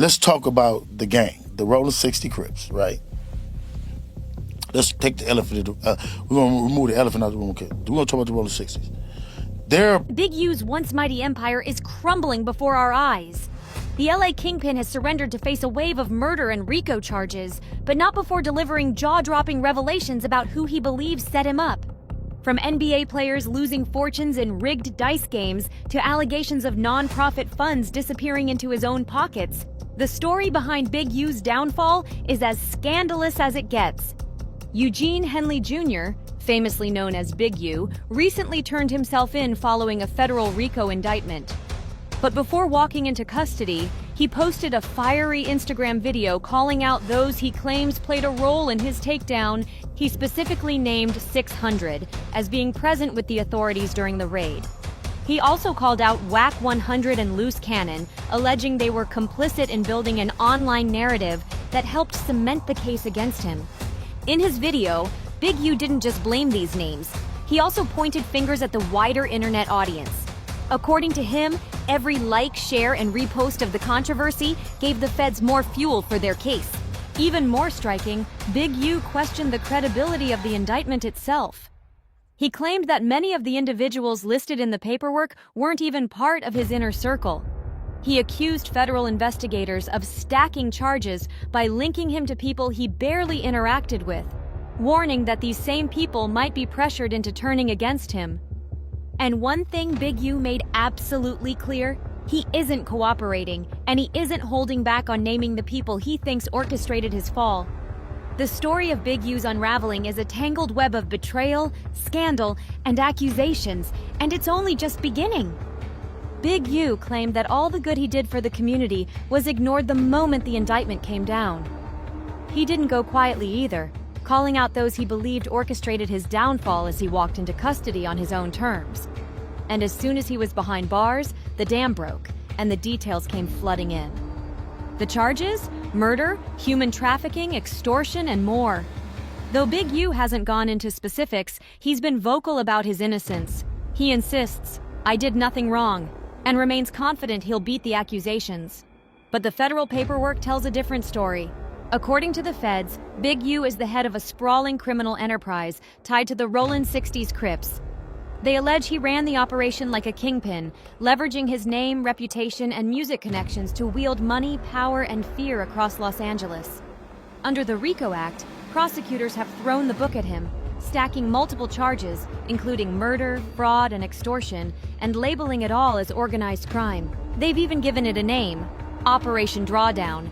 Let's talk about the gang, the Rolling 60 Crips, right? Let's take the elephant. We're going to remove the elephant out of the room. Okay? We're going to talk about the Rolling 60s. Big U's once mighty empire is crumbling before our eyes. The LA Kingpin has surrendered to face a wave of murder and RICO charges, but not before delivering jaw-dropping revelations about who he believes set him up. From NBA players losing fortunes in rigged dice games to allegations of non-profit funds disappearing into his own pockets, the story behind Big U's downfall is as scandalous as it gets. Eugene Henley Jr., famously known as Big U, recently turned himself in following a federal RICO indictment. But before walking into custody, he posted a fiery Instagram video calling out those he claims played a role in his takedown. He specifically named 600 as being present with the authorities during the raid. He also called out Whack 100 and Loose Cannon, alleging they were complicit in building an online narrative that helped cement the case against him. In his video, Big U didn't just blame these names. He also pointed fingers at the wider internet audience. According to him, every like, share, and repost of the controversy gave the feds more fuel for their case. Even more striking, Big U questioned the credibility of the indictment itself. He claimed that many of the individuals listed in the paperwork weren't even part of his inner circle. He accused federal investigators of stacking charges by linking him to people he barely interacted with, warning that these same people might be pressured into turning against him. And one thing Big U made absolutely clear, he isn't cooperating, and he isn't holding back on naming the people he thinks orchestrated his fall. The story of Big U's unraveling is a tangled web of betrayal, scandal, and accusations, and it's only just beginning. Big U claimed that all the good he did for the community was ignored the moment the indictment came down. He didn't go quietly either, calling out those he believed orchestrated his downfall as he walked into custody on his own terms. And as soon as he was behind bars, the dam broke, and the details came flooding in. The charges? Murder, human trafficking, extortion, and more. Though Big U hasn't gone into specifics, he's been vocal about his innocence. He insists, "I did nothing wrong," and remains confident he'll beat the accusations. But the federal paperwork tells a different story. According to the feds, Big U is the head of a sprawling criminal enterprise tied to the Rolling Sixties Crips. They allege he ran the operation like a kingpin, leveraging his name, reputation, and music connections to wield money, power, and fear across Los Angeles. Under the RICO Act, prosecutors have thrown the book at him, stacking multiple charges, including murder, fraud, and extortion, and labeling it all as organized crime. They've even given it a name, Operation Drawdown.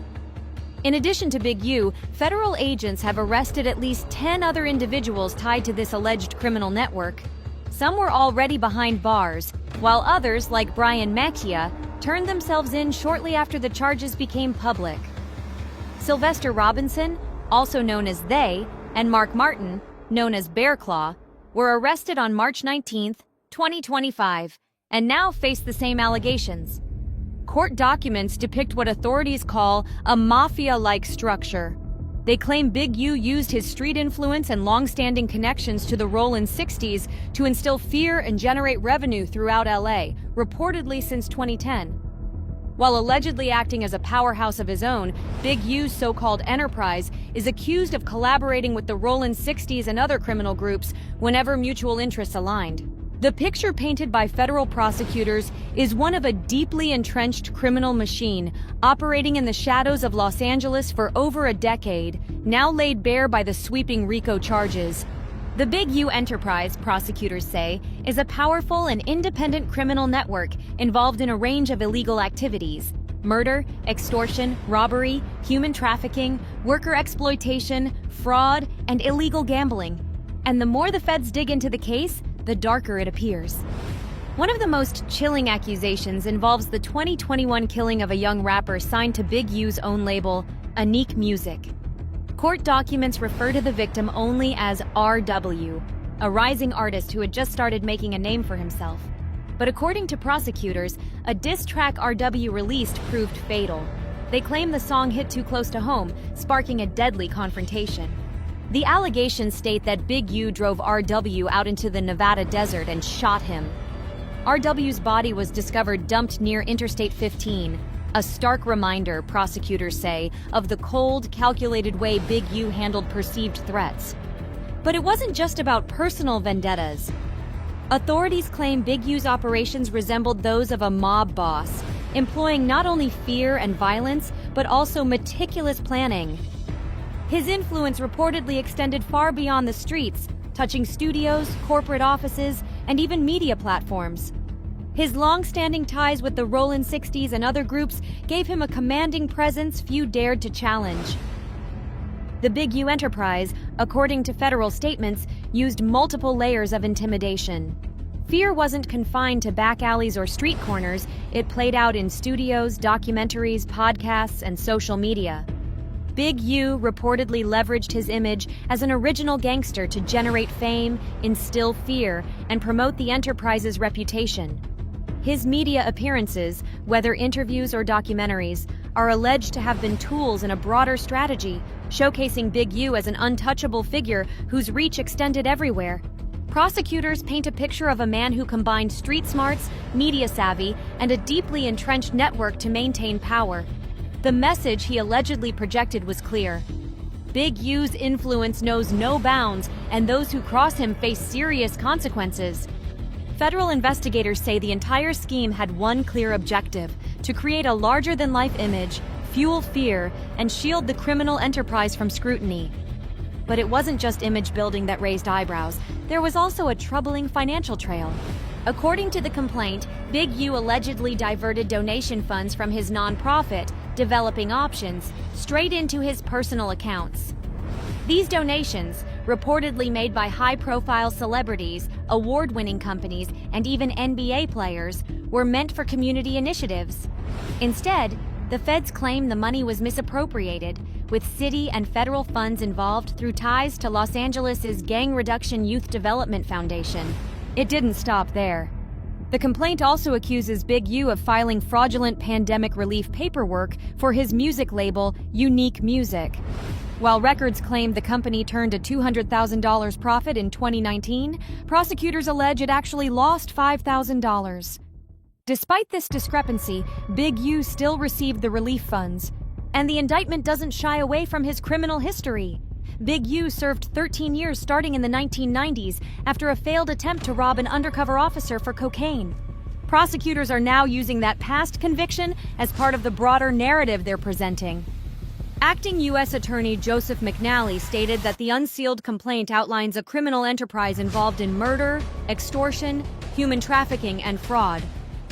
In addition to Big U, federal agents have arrested at least 10 other individuals tied to this alleged criminal network. Some were already behind bars, while others, like Brian Macchia, turned themselves in shortly after the charges became public. Sylvester Robinson, also known as They, and Mark Martin, known as Bear Claw, were arrested on March 19, 2025, and now face the same allegations. Court documents depict what authorities call a mafia-like structure. They claim Big U used his street influence and long-standing connections to the Rolling Sixties to instill fear and generate revenue throughout LA, reportedly since 2010. While allegedly acting as a powerhouse of his own, Big U's so-called enterprise is accused of collaborating with the Rolling Sixties and other criminal groups whenever mutual interests aligned. The picture painted by federal prosecutors is one of a deeply entrenched criminal machine operating in the shadows of Los Angeles for over a decade, now laid bare by the sweeping RICO charges. The Big U enterprise, prosecutors say, is a powerful and independent criminal network involved in a range of illegal activities: murder, extortion, robbery, human trafficking, worker exploitation, fraud, and illegal gambling. And the more the feds dig into the case, the darker it appears. One of the most chilling accusations involves the 2021 killing of a young rapper signed to Big U's own label, Unique Music. Court documents refer to the victim only as RW, a rising artist who had just started making a name for himself. But according to prosecutors, a diss track RW released proved fatal. They claim the song hit too close to home, sparking a deadly confrontation. The allegations state that Big U drove RW out into the Nevada desert and shot him. RW's body was discovered dumped near Interstate 15, A stark reminder, prosecutors say, of the cold, calculated way Big U handled perceived threats. But it wasn't just about personal vendettas. Authorities claim Big U's operations resembled those of a mob boss, employing not only fear and violence, but also meticulous planning. His influence reportedly extended far beyond the streets, touching studios, corporate offices, and even media platforms. His long-standing ties with the Rolling Sixties and other groups gave him a commanding presence few dared to challenge. The Big U enterprise, according to federal statements, used multiple layers of intimidation. Fear wasn't confined to back alleys or street corners. It played out in studios, documentaries, podcasts, and social media. Big U reportedly leveraged his image as an original gangster to generate fame, instill fear, and promote the enterprise's reputation. His media appearances, whether interviews or documentaries, are alleged to have been tools in a broader strategy, showcasing Big U as an untouchable figure whose reach extended everywhere. Prosecutors paint a picture of a man who combined street smarts, media savvy, and a deeply entrenched network to maintain power. The message he allegedly projected was clear. Big U's influence knows no bounds, and those who cross him face serious consequences. Federal investigators say the entire scheme had one clear objective: to create a larger-than-life image, fuel fear, and shield the criminal enterprise from scrutiny. But it wasn't just image building that raised eyebrows. There was also a troubling financial trail. According to the complaint, Big U allegedly diverted donation funds from his nonprofit, Developing Options, straight into his personal accounts. These donations, reportedly made by high-profile celebrities, award-winning companies, and even NBA players, were meant for community initiatives. Instead, the feds claim the money was misappropriated, with city and federal funds involved through ties to Los Angeles' Gang Reduction Youth Development Foundation. It didn't stop there. The complaint also accuses Big U of filing fraudulent pandemic relief paperwork for his music label, Unique Music. While records claim the company turned a $200,000 profit in 2019, prosecutors allege it actually lost $5,000. Despite this discrepancy, Big U still received the relief funds. And the indictment doesn't shy away from his criminal history. Big U served 13 years starting in the 1990s after a failed attempt to rob an undercover officer for cocaine. Prosecutors are now using that past conviction as part of the broader narrative they're presenting. Acting U.S. Attorney Joseph McNally stated that the unsealed complaint outlines a criminal enterprise involved in murder, extortion, human trafficking, and fraud.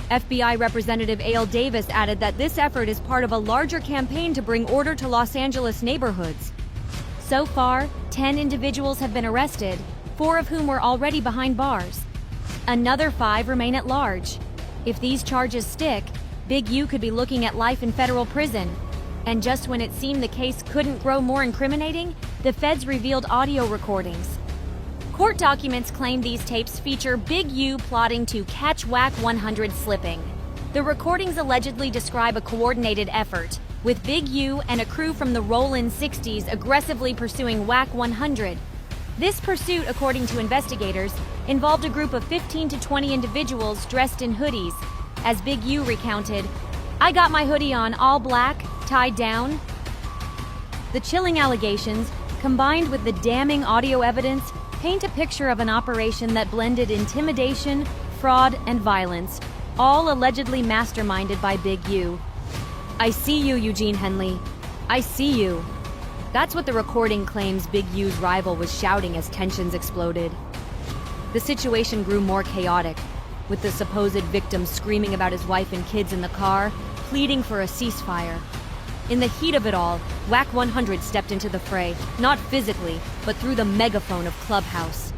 FBI Representative Ale Davis added that this effort is part of a larger campaign to bring order to Los Angeles neighborhoods. So far, 10 individuals have been arrested, 4 of whom were already behind bars. Another 5 remain at large. If these charges stick, Big U could be looking at life in federal prison. And just when it seemed the case couldn't grow more incriminating, the feds revealed audio recordings. Court documents claim these tapes feature Big U plotting to catch WAC 100 slipping. The recordings allegedly describe a coordinated effort, with Big U and a crew from the Rolling Sixties aggressively pursuing WAC 100. This pursuit, according to investigators, involved a group of 15 to 20 individuals dressed in hoodies. As Big U recounted, "I got my hoodie on all black, tied down." The chilling allegations, combined with the damning audio evidence, paint a picture of an operation that blended intimidation, fraud, and violence, all allegedly masterminded by Big U. "I see you, Eugene Henley. I see you." That's what the recording claims Big U's rival was shouting as tensions exploded. The situation grew more chaotic, with the supposed victim screaming about his wife and kids in the car, pleading for a ceasefire. In the heat of it all, WAC 100 stepped into the fray, not physically, but through the megaphone of Clubhouse.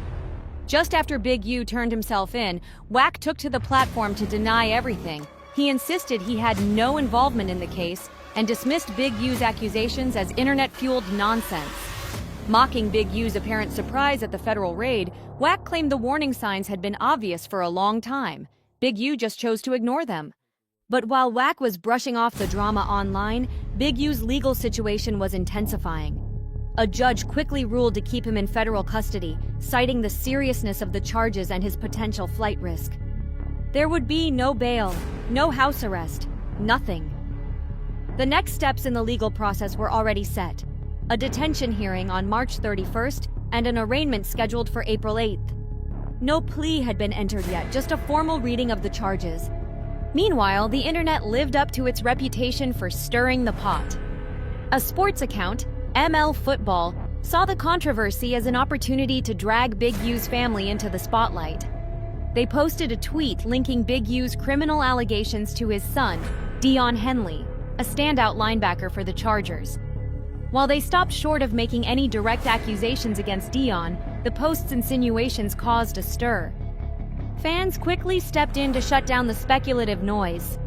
Just after Big U turned himself in, WAC took to the platform to deny everything. He insisted he had no involvement in the case and dismissed Big U's accusations as internet-fueled nonsense. Mocking Big U's apparent surprise at the federal raid, WAC claimed the warning signs had been obvious for a long time. Big U just chose to ignore them. But while WAC was brushing off the drama online, Big U's legal situation was intensifying. A judge quickly ruled to keep him in federal custody, citing the seriousness of the charges and his potential flight risk. There would be no bail, no house arrest, nothing. The next steps in the legal process were already set. A detention hearing on March 31st and an arraignment scheduled for April 8th. No plea had been entered yet, just a formal reading of the charges. Meanwhile, the internet lived up to its reputation for stirring the pot. A sports account, ML Football, saw the controversy as an opportunity to drag Big U's family into the spotlight. They posted a tweet linking Big U's criminal allegations to his son, Dion Henley, a standout linebacker for the Chargers. While they stopped short of making any direct accusations against Dion, the post's insinuations caused a stir. Fans quickly stepped in to shut down the speculative noise.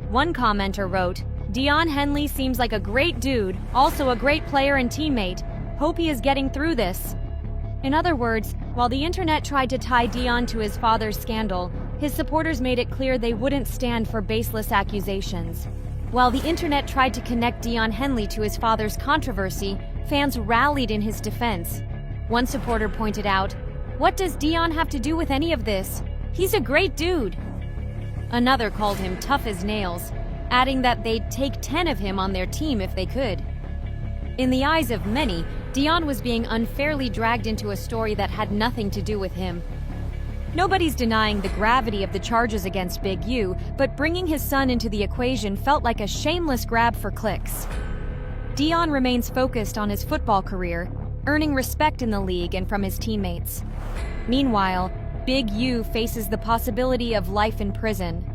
One commenter wrote, "Dion Henley seems like a great dude, also a great player and teammate. Hope he is getting through this." In other words, while the internet tried to tie Dion to his father's scandal, his supporters made it clear they wouldn't stand for baseless accusations. While the internet tried to connect Dion Henley to his father's controversy, fans rallied in his defense. One supporter pointed out, "What does Dion have to do with any of this? He's a great dude." Another called him tough as nails, adding that they'd take 10 of him on their team if they could. In the eyes of many, Dion was being unfairly dragged into a story that had nothing to do with him. Nobody's denying the gravity of the charges against Big U, but bringing his son into the equation felt like a shameless grab for clicks. Dion remains focused on his football career, earning respect in the league and from his teammates. Meanwhile, Big U faces the possibility of life in prison.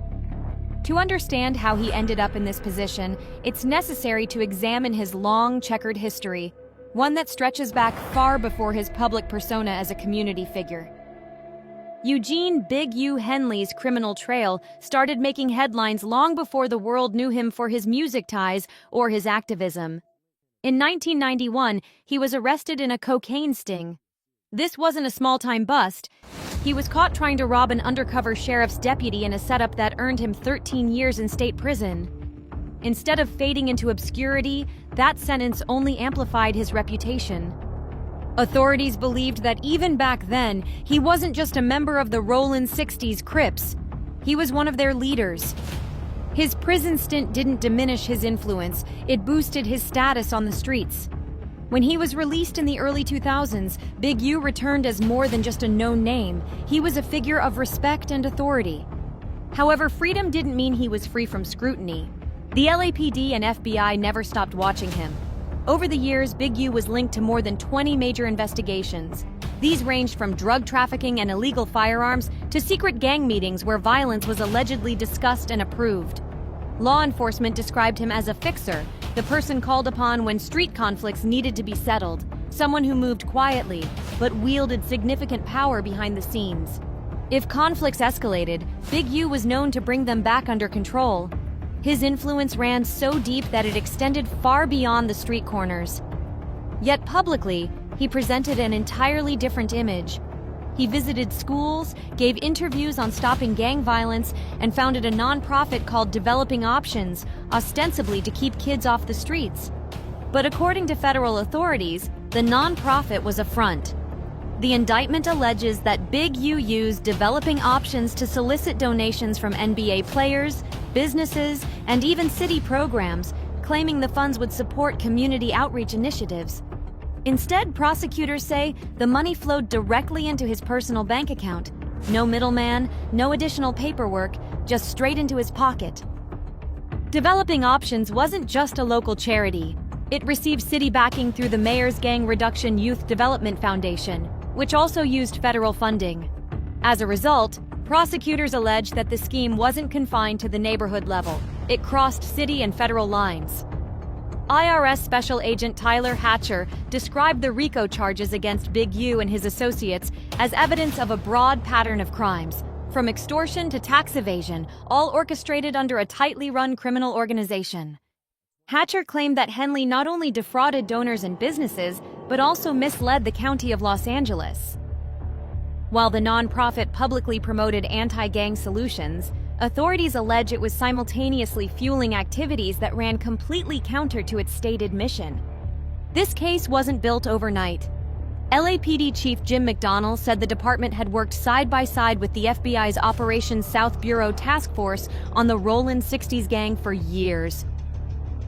To understand how he ended up in this position, it's necessary to examine his long, checkered history, one that stretches back far before his public persona as a community figure. Eugene Big U Henley's criminal trail started making headlines long before the world knew him for his music ties or his activism. In 1991, he was arrested in a cocaine sting. This wasn't a small-time bust. He was caught trying to rob an undercover sheriff's deputy in a setup that earned him 13 years in state prison. Instead of fading into obscurity, that sentence only amplified his reputation. Authorities believed that even back then, he wasn't just a member of the Rolling Sixties Crips. He was one of their leaders. His prison stint didn't diminish his influence, it boosted his status on the streets. When he was released in the early 2000s, Big U returned as more than just a known name. He was a figure of respect and authority. However, freedom didn't mean he was free from scrutiny. The LAPD and FBI never stopped watching him. Over the years, Big U was linked to more than 20 major investigations. These ranged from drug trafficking and illegal firearms to secret gang meetings where violence was allegedly discussed and approved. Law enforcement described him as a fixer, the person called upon when street conflicts needed to be settled, someone who moved quietly but wielded significant power behind the scenes. If conflicts escalated, Big U was known to bring them back under control. His influence ran so deep that it extended far beyond the street corners. Yet publicly, he presented an entirely different image. He visited schools, gave interviews on stopping gang violence, and founded a nonprofit called Developing Options, ostensibly to keep kids off the streets. But according to federal authorities, the nonprofit was a front. The indictment alleges that Big U used Developing Options to solicit donations from NBA players, businesses, and even city programs, claiming the funds would support community outreach initiatives. Instead, prosecutors say the money flowed directly into his personal bank account. No middleman, no additional paperwork, just straight into his pocket. Developing Options wasn't just a local charity. It received city backing through the Mayor's Gang Reduction Youth Development Foundation, which also used federal funding. As a result, prosecutors allege that the scheme wasn't confined to the neighborhood level. It crossed city and federal lines. IRS Special Agent Tyler Hatcher described the RICO charges against Big U and his associates as evidence of a broad pattern of crimes, from extortion to tax evasion, all orchestrated under a tightly run criminal organization. Hatcher claimed that Henley not only defrauded donors and businesses, but also misled the county of Los Angeles. While the nonprofit publicly promoted anti-gang solutions, authorities allege it was simultaneously fueling activities that ran completely counter to its stated mission. This case wasn't built overnight. LAPD Chief Jim McDonnell said the department had worked side by side with the FBI's Operation South Bureau Task Force on the Rolling Sixties gang for years.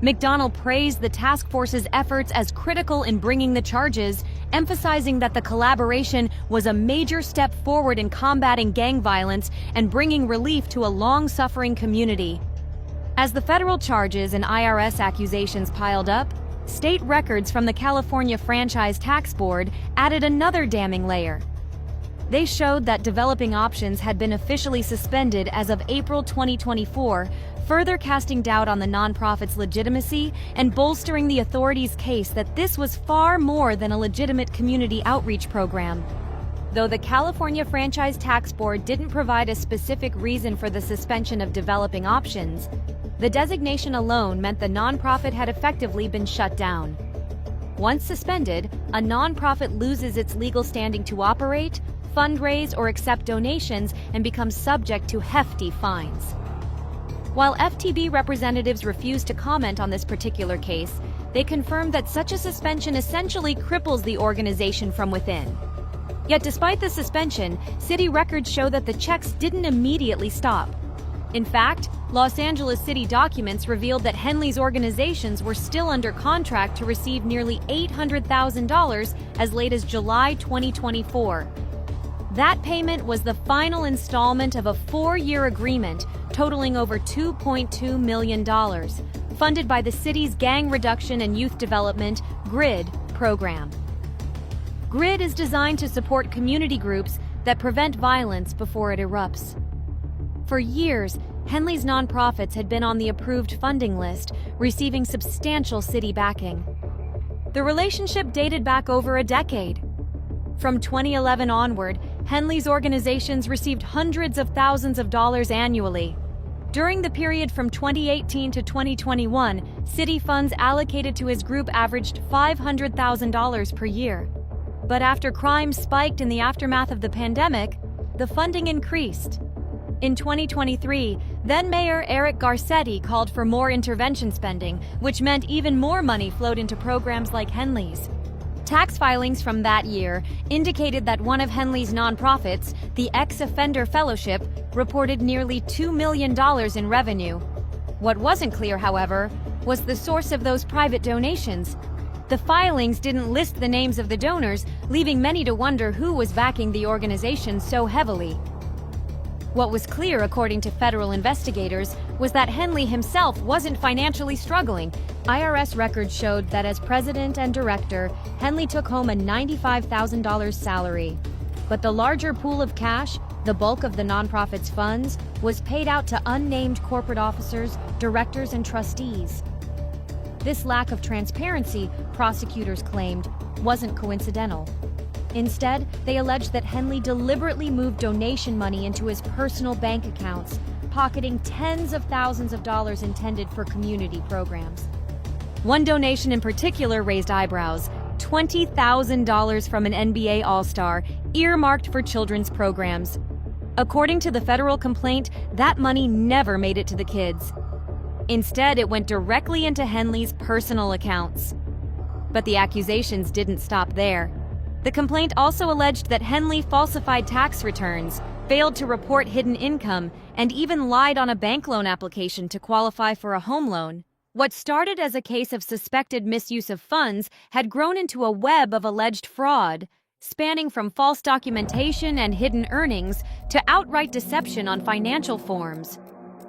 McDonnell praised the task force's efforts as critical in bringing the charges, emphasizing that the collaboration was a major step forward in combating gang violence and bringing relief to a long-suffering community. As the federal charges and IRS accusations piled up, state records from the California Franchise Tax Board added another damning layer. They showed that developing options had been officially suspended as of April 2024, further casting doubt on the nonprofit's legitimacy and bolstering the authorities' case that this was far more than a legitimate community outreach program. Though the California Franchise Tax Board didn't provide a specific reason for the suspension of developing options, the designation alone meant the nonprofit had effectively been shut down. Once suspended, a nonprofit loses its legal standing to operate, fundraise, or accept donations and becomes subject to hefty fines. While FTB representatives refused to comment on this particular case, they confirmed that such a suspension essentially cripples the organization from within. Yet despite the suspension, city records show that the checks didn't immediately stop. In fact, Los Angeles city documents revealed that Henley's organizations were still under contract to receive nearly $800,000 as late as July 2024. That payment was the final installment of a 4-year agreement totaling over $2.2 million, funded by the city's Gang Reduction and Youth Development GRID program. GRID is designed to support community groups that prevent violence before it erupts. For years, Henley's nonprofits had been on the approved funding list, receiving substantial city backing. The relationship dated back over a decade. From 2011 onward, Henley's organizations received hundreds of thousands of dollars annually. During the period from 2018 to 2021, city funds allocated to his group averaged $500,000 per year. But after crime spiked in the aftermath of the pandemic, the funding increased. In 2023, then-Mayor Eric Garcetti called for more intervention spending, which meant even more money flowed into programs like Henley's. Tax filings from that year indicated that one of Henley's nonprofits, the Ex-Offender Fellowship, reported nearly $2 million in revenue. What wasn't clear, however, was the source of those private donations. The filings didn't list the names of the donors, leaving many to wonder who was backing the organization so heavily. What was clear, according to federal investigators, was that Henley himself wasn't financially struggling. IRS records showed that as president and director, Henley took home a $95,000 salary. But the larger pool of cash, the bulk of the nonprofit's funds, was paid out to unnamed corporate officers, directors, and trustees. This lack of transparency, prosecutors claimed, wasn't coincidental. Instead, they alleged that Henley deliberately moved donation money into his personal bank accounts, pocketing tens of thousands of dollars intended for community programs. One donation in particular raised eyebrows: $20,000 from an NBA All-Star, earmarked for children's programs. According to the federal complaint, that money never made it to the kids. Instead, it went directly into Henley's personal accounts. But the accusations didn't stop there. The complaint also alleged that Henley falsified tax returns, failed to report hidden income, and even lied on a bank loan application to qualify for a home loan. What started as a case of suspected misuse of funds had grown into a web of alleged fraud, spanning from false documentation and hidden earnings to outright deception on financial forms.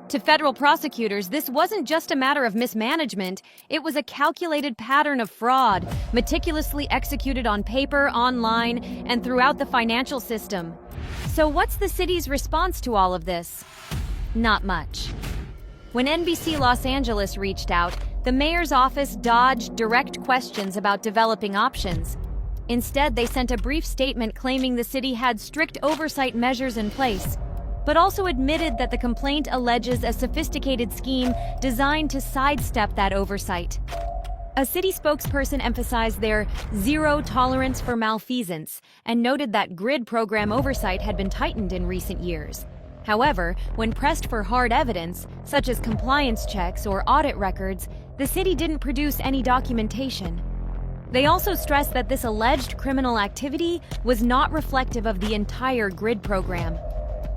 To federal prosecutors, this wasn't just a matter of mismanagement, it was a calculated pattern of fraud, meticulously executed on paper, online, and throughout the financial system. So what's the city's response to all of this? Not much. When NBC Los Angeles reached out, the mayor's office dodged direct questions about developing options. Instead, they sent a brief statement claiming the city had strict oversight measures in place, but also admitted that the complaint alleges a sophisticated scheme designed to sidestep that oversight. A city spokesperson emphasized their zero tolerance for malfeasance and noted that GRID program oversight had been tightened in recent years. However, when pressed for hard evidence, such as compliance checks or audit records, the city didn't produce any documentation. They also stressed that this alleged criminal activity was not reflective of the entire GRID program.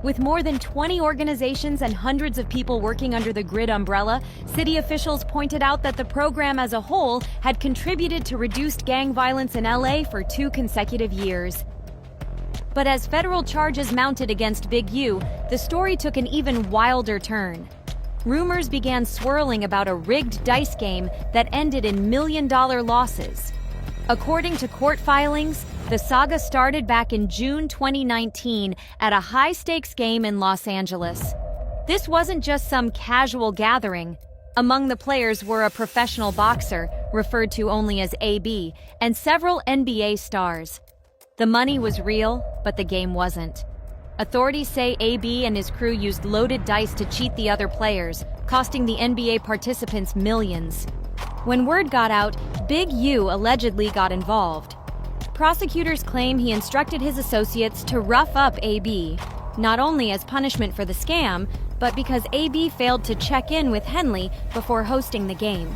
With more than 20 organizations and hundreds of people working under the GRID umbrella, city officials pointed out that the program as a whole had contributed to reduced gang violence in LA for 2 consecutive years. But as federal charges mounted against Big U, the story took an even wilder turn. Rumors began swirling about a rigged dice game that ended in million-dollar losses. According to court filings, the saga started back in June 2019 at a high-stakes game in Los Angeles. This wasn't just some casual gathering. Among the players were a professional boxer, referred to only as AB, and several NBA stars. The money was real, but the game wasn't. Authorities say AB and his crew used loaded dice to cheat the other players, costing the NBA participants millions. When word got out, Big U allegedly got involved. Prosecutors claim he instructed his associates to rough up AB, not only as punishment for the scam, but because AB failed to check in with Henley before hosting the game.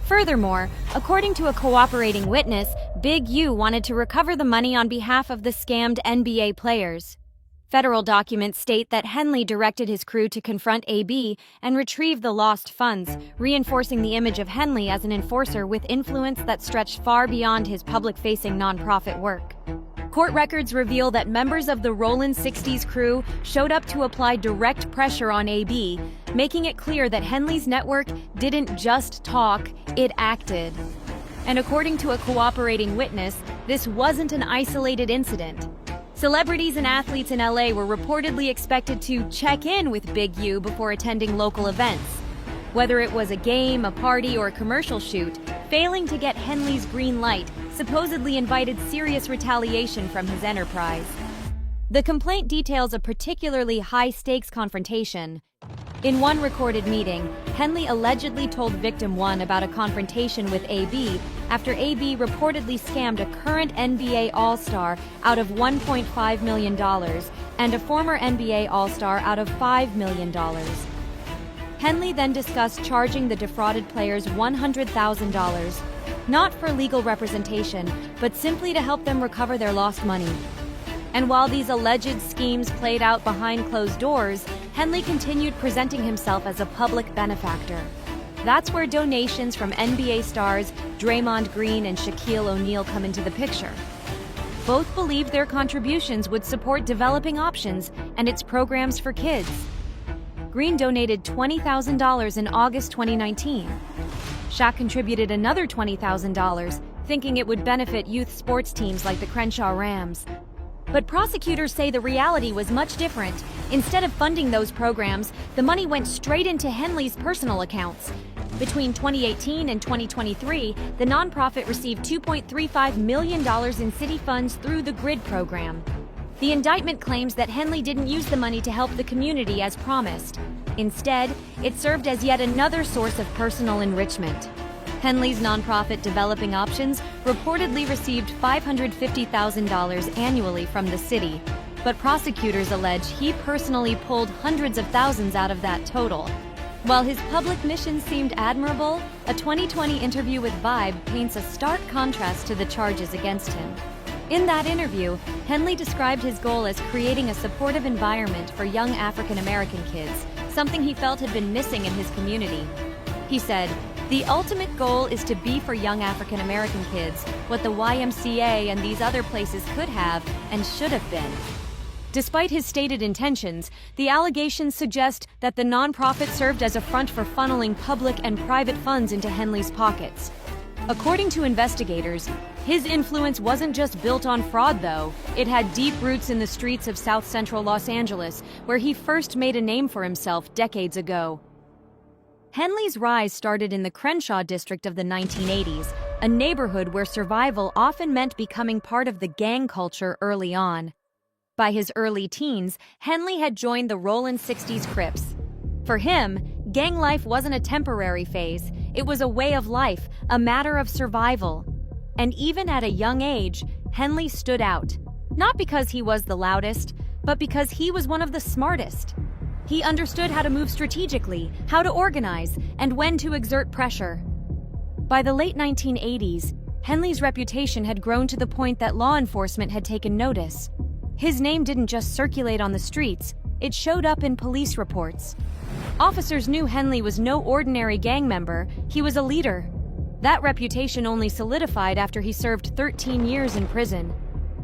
Furthermore, according to a cooperating witness, Big U wanted to recover the money on behalf of the scammed NBA players. Federal documents state that Henley directed his crew to confront AB and retrieve the lost funds, reinforcing the image of Henley as an enforcer with influence that stretched far beyond his public-facing nonprofit work. Court records reveal that members of the Rolling Sixties crew showed up to apply direct pressure on AB, making it clear that Henley's network didn't just talk, it acted. And according to a cooperating witness, this wasn't an isolated incident. Celebrities and athletes in LA were reportedly expected to check in with Big U before attending local events. Whether it was a game, a party, or a commercial shoot, failing to get Henley's green light supposedly invited serious retaliation from his enterprise. The complaint details a particularly high-stakes confrontation. In one recorded meeting, Henley allegedly told Victim 1 about a confrontation with AB after AB reportedly scammed a current NBA All-Star out of $1.5 million and a former NBA All-Star out of $5 million. Henley then discussed charging the defrauded players $100,000, not for legal representation, but simply to help them recover their lost money. And while these alleged schemes played out behind closed doors, Henley continued presenting himself as a public benefactor. That's where donations from NBA stars Draymond Green and Shaquille O'Neal come into the picture. Both believed their contributions would support developing options and its programs for kids. Green donated $20,000 in August 2019. Shaq contributed another $20,000, thinking it would benefit youth sports teams like the Crenshaw Rams. But prosecutors say the reality was much different. Instead of funding those programs, the money went straight into Henley's personal accounts. Between 2018 and 2023, the nonprofit received $2.35 million in city funds through the GRID program. The indictment claims that Henley didn't use the money to help the community as promised. Instead, it served as yet another source of personal enrichment. Henley's nonprofit Developing Options reportedly received $550,000 annually from the city, but prosecutors allege he personally pulled hundreds of thousands out of that total. While his public mission seemed admirable, a 2020 interview with Vibe paints a stark contrast to the charges against him. In that interview, Henley described his goal as creating a supportive environment for young African American kids, something he felt had been missing in his community. He said, "The ultimate goal is to be for young African American kids what the YMCA and these other places could have and should have been." Despite his stated intentions, the allegations suggest that the nonprofit served as a front for funneling public and private funds into Henley's pockets. According to investigators, his influence wasn't just built on fraud, though. It had deep roots in the streets of South Central Los Angeles, where he first made a name for himself decades ago. Henley's rise started in the Crenshaw district of the 1980s, a neighborhood where survival often meant becoming part of the gang culture early on. By his early teens, Henley had joined the Rolling Sixties Crips. For him, gang life wasn't a temporary phase, it was a way of life, a matter of survival. And even at a young age, Henley stood out. Not because he was the loudest, but because he was one of the smartest. He understood how to move strategically, how to organize, and when to exert pressure. By the late 1980s, Henley's reputation had grown to the point that law enforcement had taken notice. His name didn't just circulate on the streets, it showed up in police reports. Officers knew Henley was no ordinary gang member, he was a leader. That reputation only solidified after he served 13 years in prison.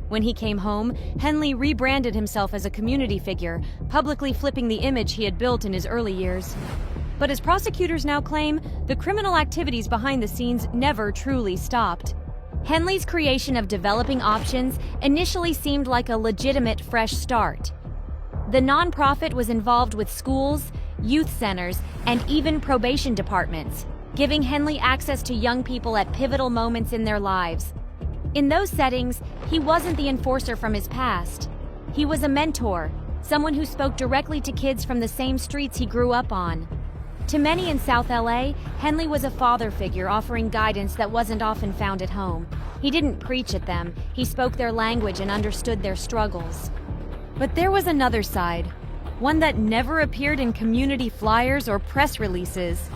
When he came home, Henley rebranded himself as a community figure, publicly flipping the image he had built in his early years. But as prosecutors now claim, the criminal activities behind the scenes never truly stopped. Henley's creation of developing options initially seemed like a legitimate fresh start. The nonprofit was involved with schools, youth centers, and even probation departments, giving Henley access to young people at pivotal moments in their lives. In those settings, he wasn't the enforcer from his past. He was a mentor, someone who spoke directly to kids from the same streets he grew up on. To many in South LA, Henley was a father figure offering guidance that wasn't often found at home. He didn't preach at them, he spoke their language and understood their struggles. But there was another side, one that never appeared in community flyers or press releases.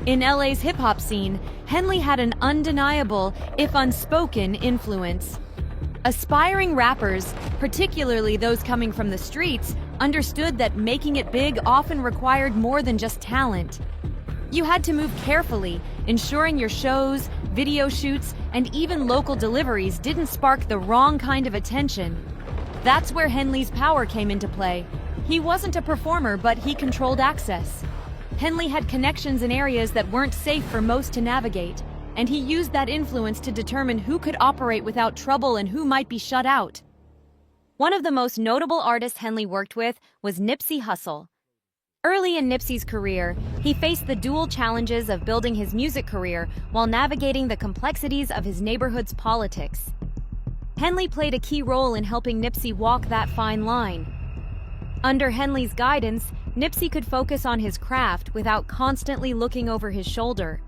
In LA's hip-hop scene, Henley had an undeniable, if unspoken, influence. Aspiring rappers, particularly those coming from the streets, understood that making it big often required more than just talent. You had to move carefully, ensuring your shows, video shoots, and even local deliveries didn't spark the wrong kind of attention. That's where Henley's power came into play. He wasn't a performer, but he controlled access. Henley had connections in areas that weren't safe for most to navigate, and he used that influence to determine who could operate without trouble and who might be shut out. One of the most notable artists Henley worked with was Nipsey Hussle. Early in Nipsey's career, he faced the dual challenges of building his music career while navigating the complexities of his neighborhood's politics. Henley played a key role in helping Nipsey walk that fine line. Under Henley's guidance, Nipsey could focus on his craft without constantly looking over his shoulder.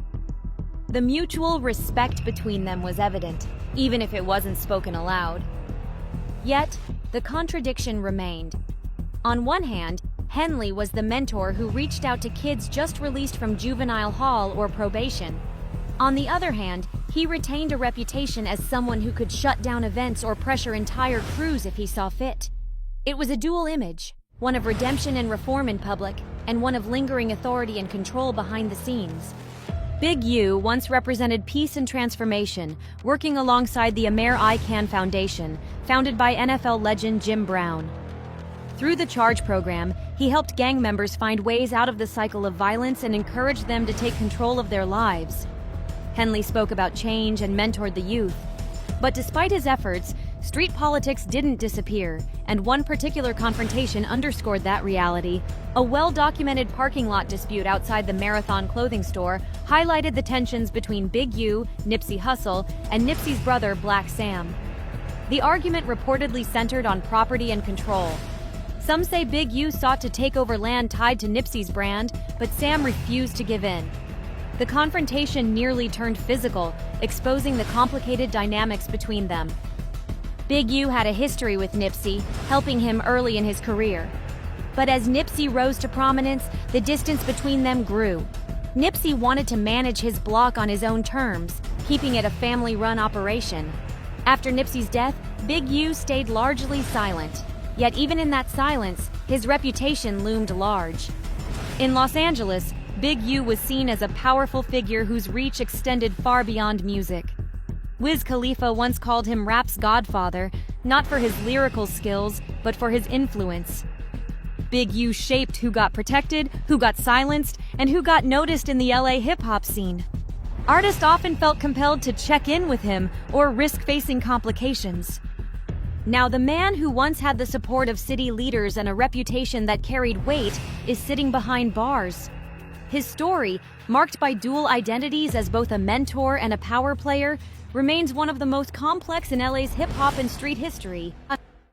The mutual respect between them was evident, even if it wasn't spoken aloud. Yet, the contradiction remained. On one hand, Henley was the mentor who reached out to kids just released from juvenile hall or probation. On the other hand, he retained a reputation as someone who could shut down events or pressure entire crews if he saw fit. It was a dual image, one of redemption and reform in public, and one of lingering authority and control behind the scenes. Big U once represented peace and transformation, working alongside the Amer I Can Foundation, founded by NFL legend Jim Brown. Through the Charge program, he helped gang members find ways out of the cycle of violence and encouraged them to take control of their lives. Henley spoke about change and mentored the youth. But despite his efforts, street politics didn't disappear, and one particular confrontation underscored that reality. A well-documented parking lot dispute outside the Marathon clothing store highlighted the tensions between Big U, Nipsey Hussle, and Nipsey's brother, Black Sam. The argument reportedly centered on property and control. Some say Big U sought to take over land tied to Nipsey's brand, but Sam refused to give in. The confrontation nearly turned physical, exposing the complicated dynamics between them. Big U had a history with Nipsey, helping him early in his career. But as Nipsey rose to prominence, the distance between them grew. Nipsey wanted to manage his block on his own terms, keeping it a family-run operation. After Nipsey's death, Big U stayed largely silent. Yet even in that silence, his reputation loomed large. In Los Angeles, Big U was seen as a powerful figure whose reach extended far beyond music. Wiz Khalifa once called him rap's godfather, not for his lyrical skills, but for his influence. Big U shaped who got protected, who got silenced, and who got noticed in the LA hip-hop scene. Artists often felt compelled to check in with him or risk facing complications. Now, the man who once had the support of city leaders and a reputation that carried weight is sitting behind bars. His story, marked by dual identities as both a mentor and a power player, remains one of the most complex in LA's hip-hop and street history.